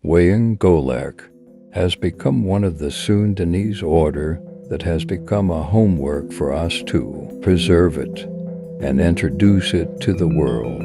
Wayang Golek has become one of the Sundanese order that has become a homework for us to preserve it and introduce it to the world.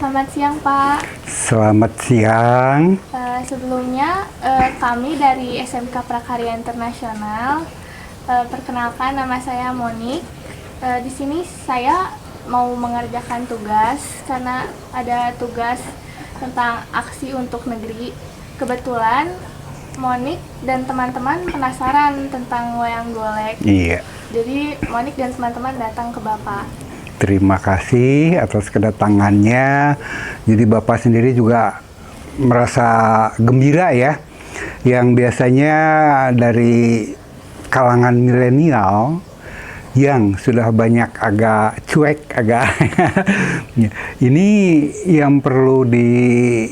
Selamat siang, Pak. Selamat siang. Sebelumnya, kami dari SMK Prakarya Internasional, perkenalkan nama saya Monik. Di sini saya mau mengerjakan tugas karena ada tugas tentang aksi untuk negeri. Kebetulan Monik dan teman-teman penasaran tentang wayang golek. Iya. Jadi Monik dan teman-teman datang ke Bapak. Terima kasih atas kedatangannya. Jadi Bapak sendiri juga merasa gembira ya. Yang biasanya dari kalangan milenial yang sudah banyak agak cuek, agak ini yang perlu dikenali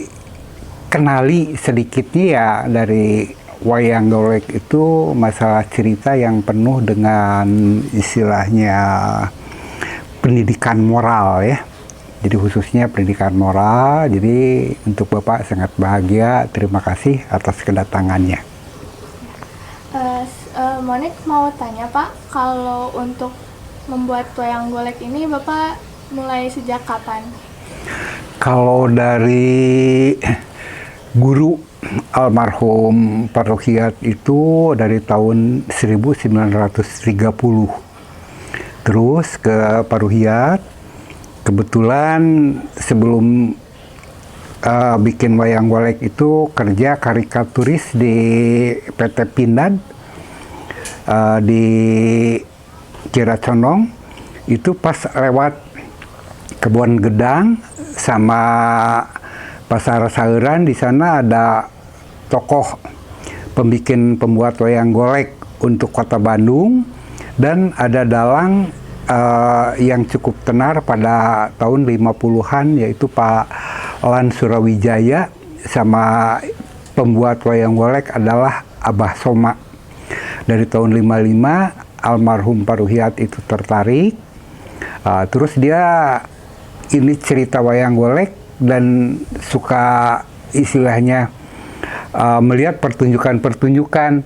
sedikitnya ya dari wayang golek itu masalah cerita yang penuh dengan istilahnya pendidikan moral ya. Jadi khususnya pendidikan moral. Jadi untuk Bapak sangat bahagia. Terima kasih atas kedatangannya. Monik mau tanya, Pak, kalau untuk membuat wayang golek ini Bapak mulai sejak kapan? Kalau dari guru almarhum Parohiat itu dari tahun 1930. Terus ke Parohiat, kebetulan sebelum bikin wayang golek itu kerja karikaturis di PT Pindad di Ciracondong. Itu pas lewat Kebun Gedang sama Pasar Sauran, di sana ada tokoh pembuat wayang golek untuk Kota Bandung. Dan ada dalang yang cukup tenar pada tahun 50-an, yaitu Pak Lan Surawijaya, sama pembuat wayang golek adalah Abah Soma. Dari tahun 55 almarhum Parohiat itu tertarik. Terus dia ini cerita wayang golek dan suka istilahnya melihat pertunjukan-pertunjukan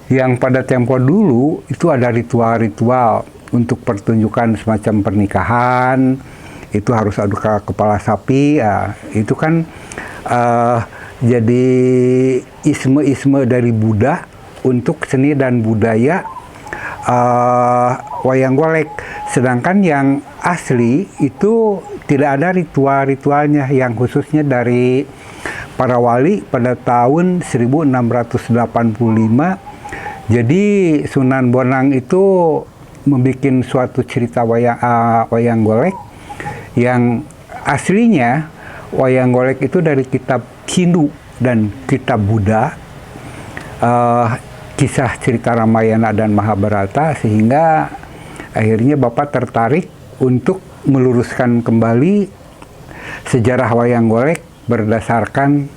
yang pada tempo dulu itu ada ritual-ritual untuk pertunjukan semacam pernikahan, itu harus adu kepala sapi, ya, itu kan jadi isme-isme dari Buddha untuk seni dan budaya wayang golek. Sedangkan yang asli itu tidak ada ritual-ritualnya, yang khususnya dari para wali pada tahun 1685. Jadi Sunan Bonang itu membuat suatu cerita wayang golek yang aslinya wayang golek itu dari kitab Hindu dan kitab Buddha, kisah cerita Ramayana dan Mahabharata, sehingga akhirnya Bapak tertarik untuk meluruskan kembali sejarah wayang golek berdasarkan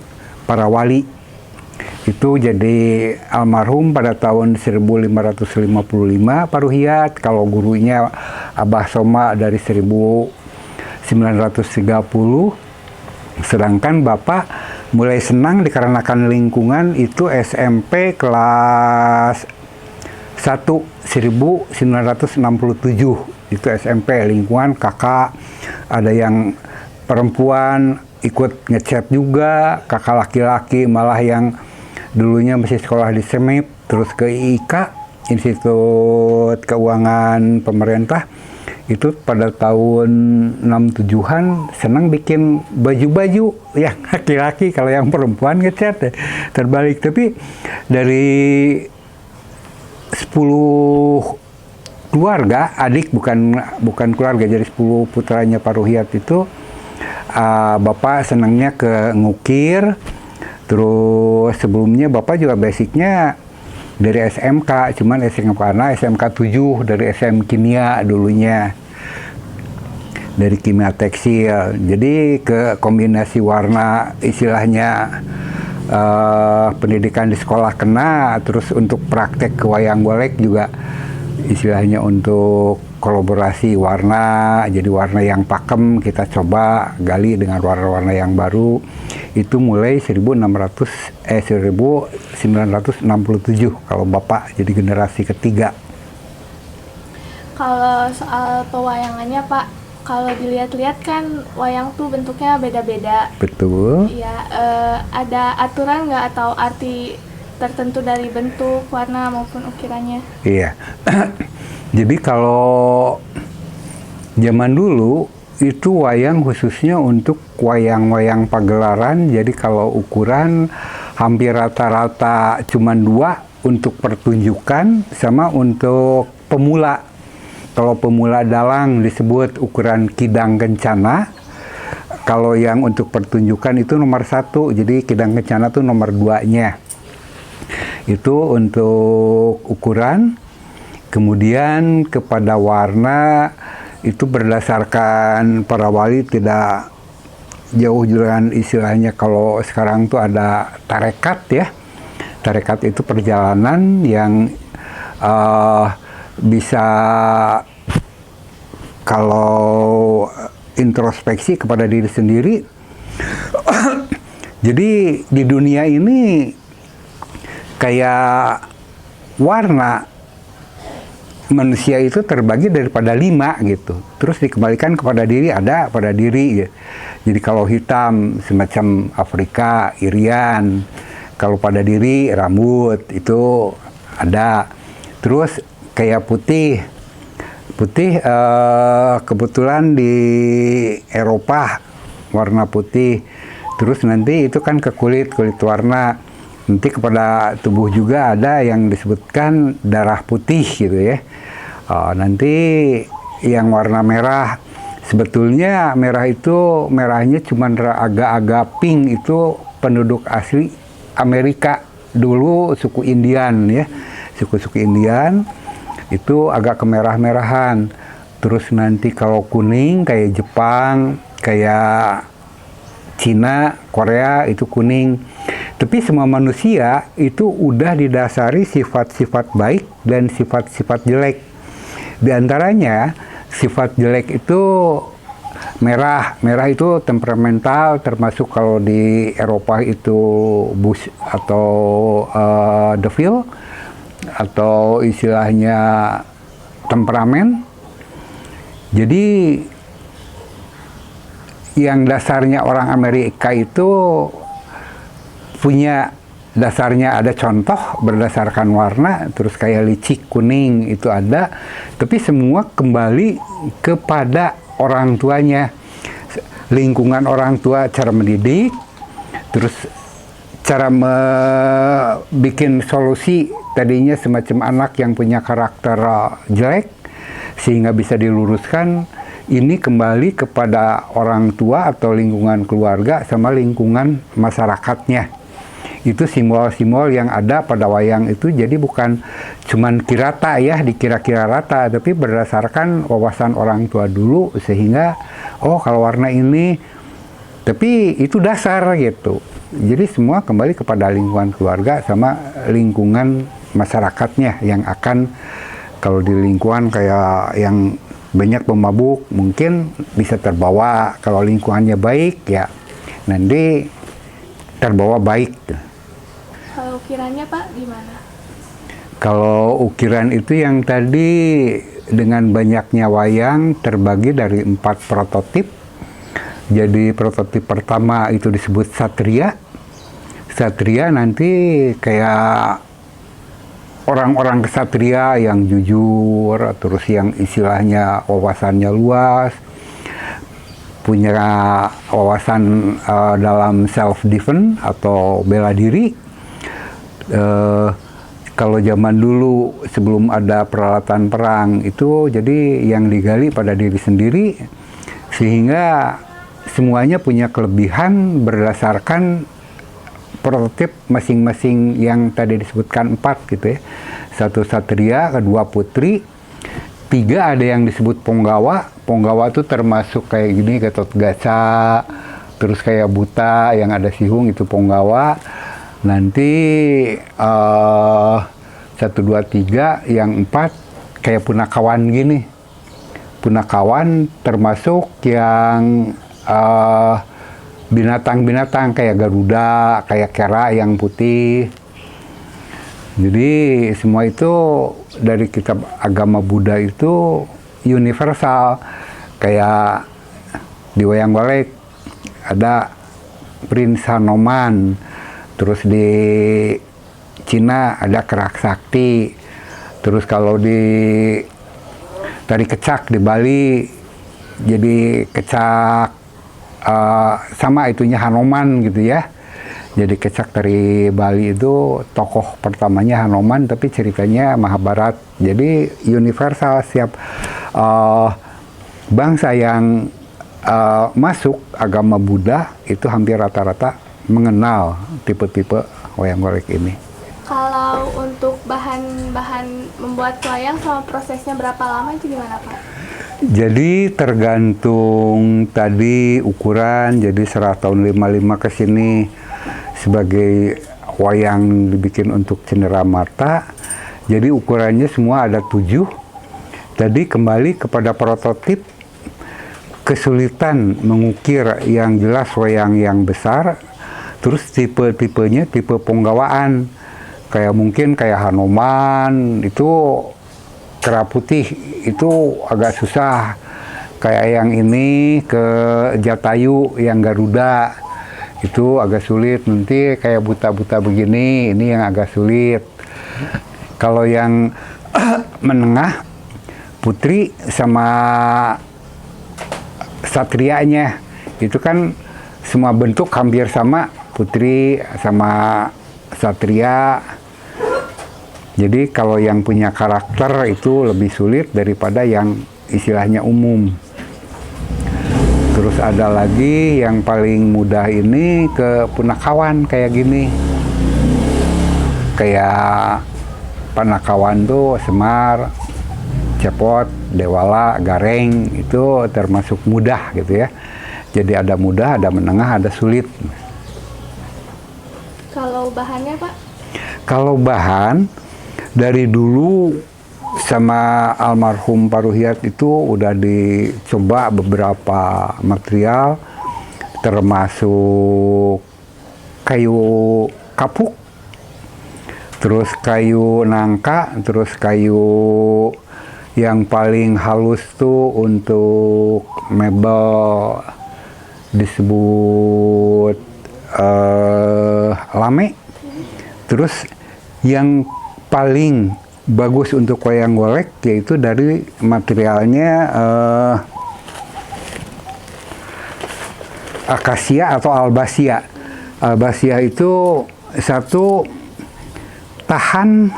para wali. Itu jadi almarhum pada tahun 1555 Paruhiat, kalau gurunya Abah Soma dari 1930. Sedangkan Bapak mulai senang dikarenakan lingkungan itu SMP kelas 1 1967. Itu SMP, lingkungan kakak ada yang perempuan ikut ngechat juga, kakak laki-laki malah yang dulunya masih sekolah di SEMIP terus ke IIK, Institut Keuangan Pemerintah, itu pada tahun 67-an senang bikin baju-baju yang laki-laki, kalau yang perempuan ngechat terbalik. Tapi dari 10 keluarga, adik bukan keluarga, jadi 10 putranya Paruhiat itu, Bapak senangnya ke ngukir. Terus sebelumnya Bapak juga basicnya dari SMK, cuman SMK 7 dari SM Kimia dulunya, dari kimia tekstil. Jadi ke kombinasi warna, istilahnya pendidikan di sekolah kena, terus untuk praktek ke wayang golek juga istilahnya untuk kolaborasi warna, jadi warna yang pakem kita coba gali dengan warna-warna yang baru. Itu mulai 1967 kalau Bapak jadi generasi ketiga. Kalau soal pewayangannya Pak, kalau dilihat-lihat kan wayang tuh bentuknya beda-beda. Betul. Ya, ada aturan nggak atau arti tertentu dari bentuk, warna maupun ukirannya? Iya. Jadi kalau zaman dulu itu wayang khususnya untuk wayang-wayang pagelaran. Jadi kalau ukuran hampir rata-rata cuma 2 untuk pertunjukan sama untuk pemula. Kalau pemula dalang disebut ukuran kidang kencana. Kalau yang untuk pertunjukan itu nomor 1, jadi kidang kencana itu nomor 2-nya. Itu untuk ukuran. Kemudian kepada warna itu berdasarkan para wali, tidak jauh dengan istilahnya kalau sekarang tuh ada tarekat ya. Tarekat itu perjalanan yang bisa kalau introspeksi kepada diri sendiri. Jadi di dunia ini kayak warna manusia itu terbagi daripada 5 gitu, terus dikembalikan kepada diri, ada pada diri ya. Jadi kalau hitam semacam Afrika, Irian, kalau pada diri rambut itu ada. Terus kayak putih kebetulan di Eropa warna putih. Terus nanti itu kan ke kulit warna, nanti kepada tubuh juga ada yang disebutkan darah putih gitu ya. Nanti yang warna merah, sebetulnya merah itu merahnya cuma agak-agak pink, itu penduduk asli Amerika dulu, suku Indian ya, suku-suku Indian itu agak kemerah-merahan. Terus nanti kalau kuning kayak Jepang, kayak Cina, Korea itu kuning. Tapi semua manusia itu udah didasari sifat-sifat baik dan sifat-sifat jelek. Di antaranya sifat jelek itu Merah itu temperamental, termasuk kalau di Eropa itu Bush atau Deville, atau istilahnya temperamen. Jadi yang dasarnya orang Amerika itu punya dasarnya ada contoh berdasarkan warna, terus kayak licik kuning itu ada, tapi semua kembali kepada orang tuanya, lingkungan orang tua, cara mendidik, terus cara bikin solusi. Tadinya semacam anak yang punya karakter jelek sehingga bisa diluruskan, ini kembali kepada orang tua atau lingkungan keluarga sama lingkungan masyarakatnya. Itu simbol-simbol yang ada pada wayang itu, jadi bukan cuman kirata ya, dikira-kira rata, tapi berdasarkan wawasan orang tua dulu, sehingga oh kalau warna ini, tapi itu dasar gitu. Jadi semua kembali kepada lingkungan keluarga sama lingkungan masyarakatnya yang akan, kalau di lingkungan kayak yang banyak pemabuk mungkin bisa terbawa, kalau lingkungannya baik ya nanti terbawa baik. Kalau ukirannya Pak gimana? Kalau ukiran itu yang tadi dengan banyaknya wayang terbagi dari 4 prototip. Jadi prototip pertama itu disebut satria. Satria nanti kayak orang-orang kesatria yang jujur, terus yang istilahnya wawasannya luas, punya wawasan dalam self-defense atau bela diri. Kalau zaman dulu sebelum ada peralatan perang itu, jadi yang digali pada diri sendiri, sehingga semuanya punya kelebihan berdasarkan prototip masing-masing yang tadi disebutkan 4 gitu ya. 1 satria, 2 putri, 3 ada yang disebut punggawa. Punggawa itu termasuk kayak gini, Gatot Kaca, terus kayak buta yang ada sihung, itu punggawa. Nanti 1, 2, 3, yang 4 kayak punakawan gini. Punakawan termasuk yang binatang-binatang kayak garuda, kayak kera yang putih. Jadi semua itu dari kitab agama Buddha itu universal. Kayak di wayang golek ada Prince Hanoman, terus di Cina ada Kerak Sakti, terus kalau di tari kecak di Bali jadi kecak sama itunya Hanoman gitu ya. Jadi kecak dari Bali itu tokoh pertamanya Hanoman, tapi ceritanya Mahabharat. Jadi universal, setiap bangsa yang masuk agama Buddha itu hampir rata-rata mengenal tipe-tipe wayang golek ini. Kalau untuk bahan-bahan membuat wayang sama prosesnya berapa lama itu gimana Pak? Jadi tergantung tadi ukuran, jadi 100 tahun 55 ke sini sebagai wayang dibikin untuk cenderamata. Jadi ukurannya semua ada 7. Tadi kembali kepada prototip, kesulitan mengukir yang jelas wayang yang besar, terus tipe-tipenya tipe penggawaan. Kayak mungkin kayak Hanoman itu kera putih itu agak susah. Kayak yang ini ke Jatayu yang Garuda itu agak sulit. Nanti kayak buta-buta begini ini yang agak sulit. Kalau yang menengah putri sama satrianya itu kan semua bentuk hampir sama, putri sama satria. Jadi kalau yang punya karakter itu lebih sulit daripada yang istilahnya umum. Terus ada lagi yang paling mudah ini ke punakawan kayak gini. Kayak Panakawan tuh Semar, Cepot, Dewala, Gareng itu termasuk mudah gitu ya. Jadi ada mudah, ada menengah, ada sulit. Kalau bahannya Pak? Kalau bahan dari dulu sama almarhum Pak Ruhyat itu udah dicoba beberapa material, termasuk kayu kapuk, terus kayu nangka, terus kayu yang paling halus tuh untuk mebel disebut lame. Terus yang paling bagus untuk wayang golek yaitu dari materialnya akasia atau albasia. Albasia itu satu tahan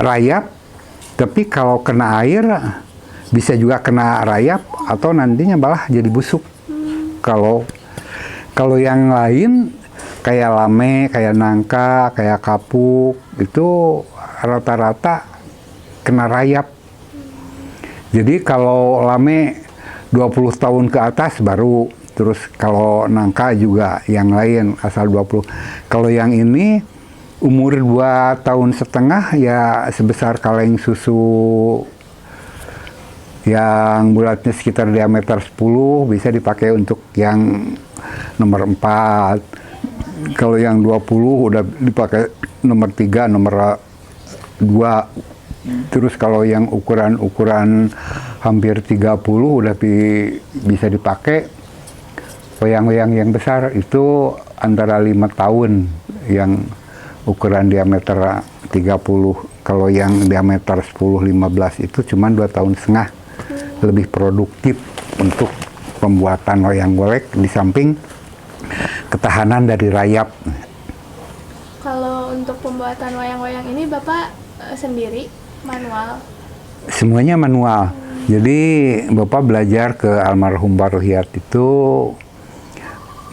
rayap, tapi kalau kena air bisa juga kena rayap atau nantinya malah jadi busuk. Kalau yang lain kayak lame, kayak nangka, kayak kapuk itu rata-rata kena rayap. Jadi kalau lame 20 tahun ke atas baru, terus kalau nangka juga yang lain asal 20. Kalau yang ini umur 2 tahun setengah ya sebesar kaleng susu yang bulatnya sekitar diameter 10 bisa dipakai untuk yang nomor 4. Kalau yang 20 udah dipakai nomor 3, nomor 2. Terus kalau yang ukuran hampir 30 udah bisa dipakai. Wayang-wayang yang besar itu antara 5 tahun yang ukuran diameter 30. Kalau yang diameter 10-15 itu cuma 2 tahun setengah. Lebih produktif untuk pembuatan wayang golek di samping ketahanan dari rayap. Kalau untuk pembuatan wayang-wayang ini Bapak sendiri manual? Semuanya manual. Jadi Bapak belajar ke almarhum Pak Ruhyat itu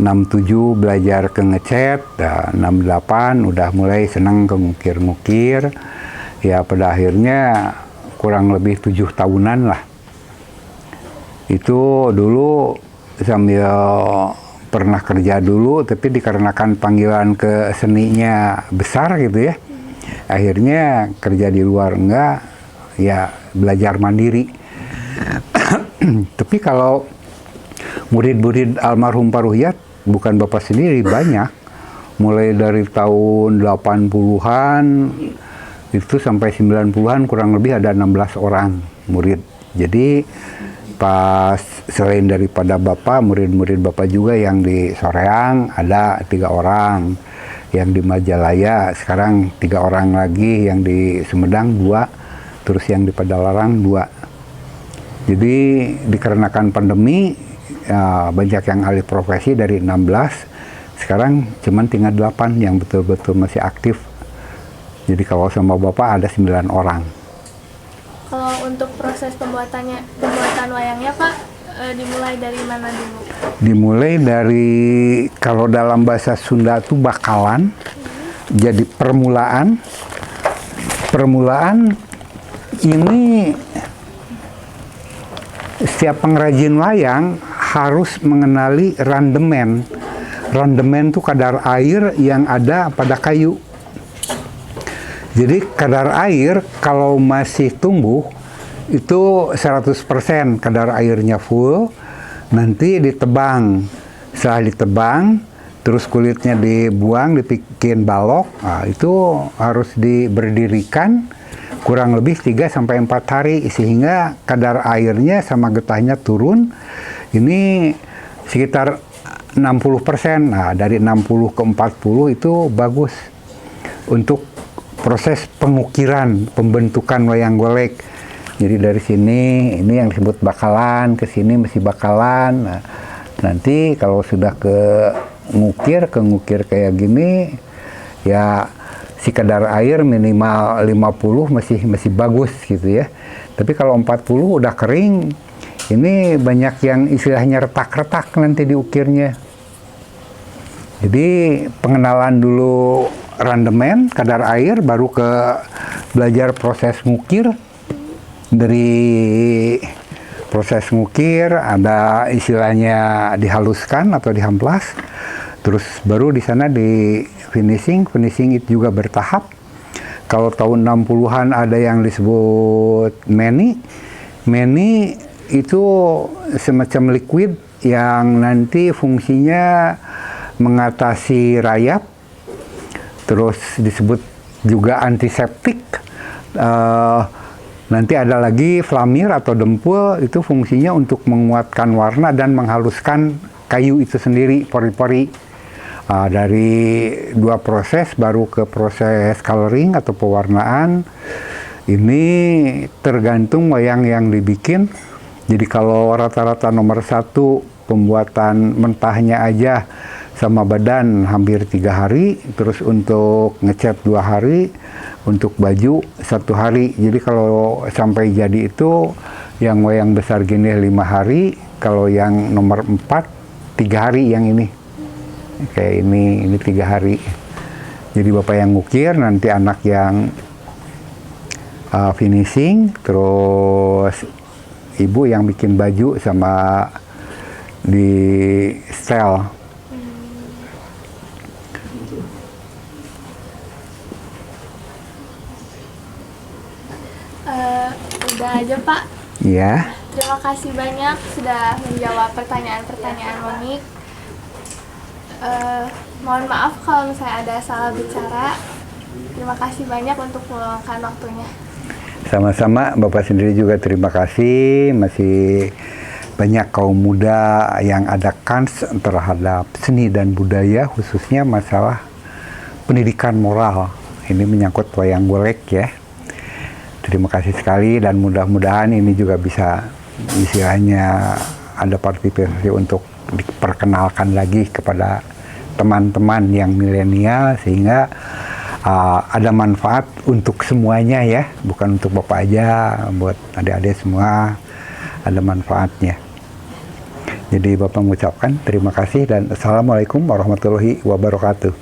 67 belajar ke ngecat, 68 udah mulai senang ke ngukir-ngukir. Ya pada akhirnya kurang lebih 7 tahunan lah. Itu dulu sambil pernah kerja dulu, tapi dikarenakan panggilan ke seninya besar gitu ya, akhirnya kerja di luar enggak, ya belajar mandiri. Tapi kalau murid-murid almarhum Pak Ruhyat, bukan Bapak sendiri, banyak. Mulai dari tahun 80-an, itu sampai 90-an kurang lebih ada 16 orang murid. Jadi pas selain daripada Bapak, murid-murid Bapak juga yang di Soreang ada 3 orang, yang di Majalaya sekarang 3 orang lagi, yang di Sumedang 2, terus yang di Padalarang 2. Jadi dikarenakan pandemi ya, banyak yang alih profesi dari 16, sekarang cuman tinggal 8 yang betul-betul masih aktif. Jadi kalau sama Bapak ada 9 orang. Kalau untuk proses pembuatan wayangnya Pak, dimulai dari mana dulu? Dimulai dari, kalau dalam bahasa Sunda itu bakalan. Jadi permulaan ini setiap pengrajin wayang harus mengenali randemen. Randemen itu kadar air yang ada pada kayu. Jadi kadar air kalau masih tumbuh itu 100% kadar airnya full, nanti ditebang. Setelah ditebang, terus kulitnya dibuang, dibikin balok, nah, itu harus diberdirikan kurang lebih 3-4 hari sehingga kadar airnya sama getahnya turun. Ini sekitar 60%. Nah, dari 60 ke 40 itu bagus untuk proses pengukiran, pembentukan wayang golek. Jadi dari sini, ini yang disebut bakalan, ke sini masih bakalan. Nah, nanti kalau sudah ke ngukir kayak gini, ya si kadar air minimal 50 masih bagus gitu ya. Tapi kalau 40 udah kering, ini banyak yang istilahnya retak-retak nanti diukirnya. Jadi pengenalan dulu randemen, kadar air, baru ke belajar proses ngukir. Dari proses ngukir ada istilahnya dihaluskan atau dihamplas, terus baru di sana di finishing itu juga bertahap. Kalau tahun 60-an ada yang disebut Meni. Meni itu semacam liquid yang nanti fungsinya mengatasi rayap, terus disebut juga antiseptik. Nanti ada lagi Flamir atau Dempul, itu fungsinya untuk menguatkan warna dan menghaluskan kayu itu sendiri, pori-pori. Dari dua proses baru ke proses coloring atau pewarnaan. Ini tergantung wayang yang dibikin. Jadi kalau rata-rata nomor 1 pembuatan mentahnya aja sama badan hampir 3 hari, terus untuk ngecat 2 hari, untuk baju 1 hari. Jadi kalau sampai jadi itu yang wayang besar gini 5 hari, kalau yang nomor 4 3 hari yang ini. Kayak ini 3 hari. Jadi bapak yang ngukir, nanti anak yang finishing, terus ibu yang bikin baju sama di style. Udah aja Pak. Ya. Terima kasih banyak sudah menjawab pertanyaan-pertanyaan Monik. Mohon maaf kalau misalnya ada salah bicara. Terima kasih banyak untuk meluangkan waktunya. Sama-sama, Bapak sendiri juga terima kasih. Masih banyak kaum muda yang ada kans terhadap seni dan budaya, khususnya masalah pendidikan moral. Ini menyangkut wayang golek ya. Terima kasih sekali dan mudah-mudahan ini juga bisa istilahnya ada partisipasi untuk diperkenalkan lagi kepada teman-teman yang milenial, sehingga ada manfaat untuk semuanya ya, bukan untuk bapak aja, buat adik-adik semua ada manfaatnya. Jadi bapak mengucapkan terima kasih dan assalamualaikum warahmatullahi wabarakatuh.